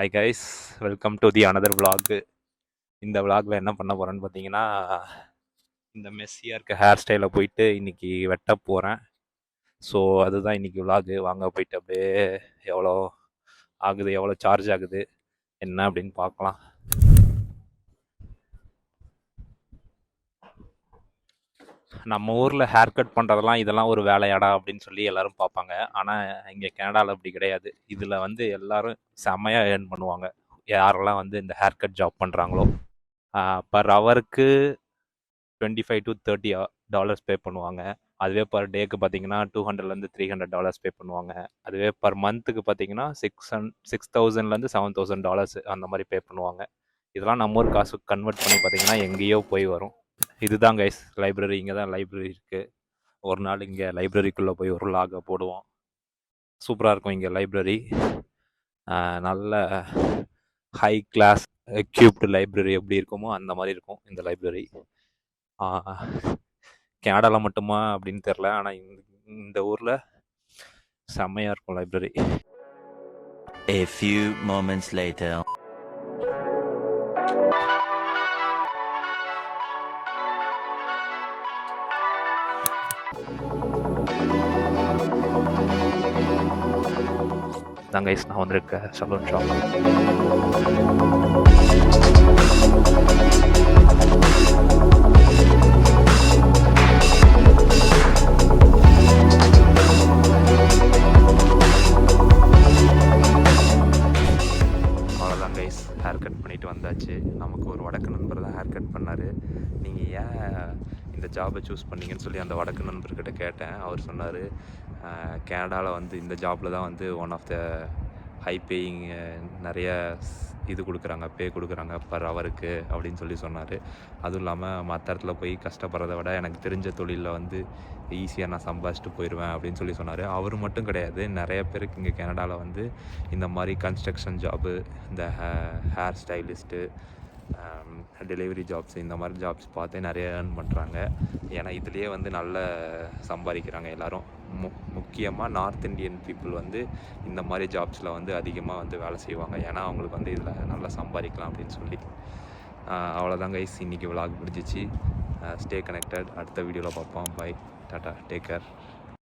Hi guys, welcome to the another vlog. இந்த vlogல என்ன பண்ண போகிறேன்னு பார்த்தீங்கன்னா, இந்த மெஸ்ஸியாக இருக்க ஹேர் ஸ்டைலை போயிட்டு இன்னைக்கு வெட்ட போகிறேன். ஸோ அதுதான் இன்னைக்கு vlog. வாங்க போயிட்டு அப்படியே எவ்வளோ ஆகுது, எவ்வளோ சார்ஜ் ஆகுது என்ன அப்படின்னு பார்க்கலாம். நம்ம ஊரில் ஹேர் கட் பண்ணுறதெல்லாம் இதெல்லாம் ஒரு வேலையாடா அப்படின்னு சொல்லி எல்லாரும் பார்ப்பாங்க. ஆனால் இங்கே கனடாவில் அப்படி கிடையாது. இதில் வந்து எல்லாரும் செம்மையாக ஏர்ன் பண்ணுவாங்க. யாரெல்லாம் வந்து இந்த ஹேர் கட் ஜாப் பண்ணுறாங்களோ பர் ஹவருக்கு $25 to $30 பே பண்ணுவாங்க. அதுவே பர் டேக்கு பார்த்தீங்கன்னா $200 to $300 பே பண்ணுவாங்க. அதுவே பர் மந்த்துக்கு பார்த்தீங்கன்னா $6,000 to $7,000 அந்த மாதிரி பே பண்ணுவாங்க. இதெல்லாம் நம்ம ஊர் காசு கன்வெர்ட் பண்ணி பார்த்தீங்கன்னா எங்கேயோ போய் வரும். இதுதான் கைஸ் லைப்ரரி. இங்கே தான் லைப்ரரி இருக்குது. ஒரு நாள் இங்கே லைப்ரரிக்குள்ளே போய் ஒரு லாகை போடுவோம். சூப்பராக இருக்கும் இங்கே லைப்ரரி. நல்ல ஹை கிளாஸ் எக்யூப்டு லைப்ரரி எப்படி இருக்குமோ அந்த மாதிரி இருக்கும் இந்த லைப்ரரி. கனடாவில் மட்டுமா அப்படின்னு தெரில, ஆனால் இந்த ஊரில் செம்மையாக இருக்கும் library. A few moments later. தான் கைஸ் நான் வந்திருக்கேன் சலூன் ஷாப். அவ்வளோதான் கைஸ், ஹேர் கட் பண்ணிட்டு வந்தாச்சு. நமக்கு ஒரு வடக்கு நண்பர் தான் ஹேர் கட் பண்ணார். நீங்கள் ஏன் இந்த ஜாபை சூஸ் பண்ணீங்கன்னு சொல்லி அந்த வடக்கு நண்பர்கிட்ட கேட்டேன். அவர் சொன்னார், கனடாவில் வந்து இந்த ஜாபில் தான் வந்து one of the high paying நிறைய இது கொடுக்குறாங்க, பே கொடுக்குறாங்க பர் ஹவருக்கு அப்படின்னு சொல்லி சொன்னார். அதுவும் இல்லாமல் மற்ற இடத்துல போய் கஷ்டப்படுறத விட எனக்கு தெரிஞ்ச தொழிலில் வந்து ஈஸியாக நான் சம்பாதிச்சிட்டு போயிடுவேன் அப்படின்னு சொல்லி சொன்னார். அவர் மட்டும் கிடையாது, நிறைய பேருக்கு இங்கே கனடாவில் வந்து இந்த மாதிரி கன்ஸ்ட்ரக்ஷன் ஜாபு, இந்த ஹேர் ஸ்டைலிஸ்ட்டு, டெலிவரி ஜாப்ஸ், இந்த மாதிரி ஜாப்ஸ் பார்த்து நிறைய ஏர்ன் பண்ணுறாங்க. ஏன்னா இதுலேயே வந்து நல்ல சம்பாதிக்கிறாங்க எல்லோரும். முக்கியமாக நார்த் இந்தியன் பீப்புள் வந்து இந்த மாதிரி ஜாப்ஸில் வந்து அதிகமாக வந்து வேலை செய்வாங்க. ஏன்னா அவங்களுக்கு வந்து இதில் நல்லா சம்பாதிக்கலாம் அப்படின்னு சொல்லி. அவ்வளோதான் கைஸ், இன்றைக்கி விலாக் முடிஞ்சிச்சு. Stay connected. அடுத்த வீடியோவில் பார்ப்போம். Bye, tata, take care.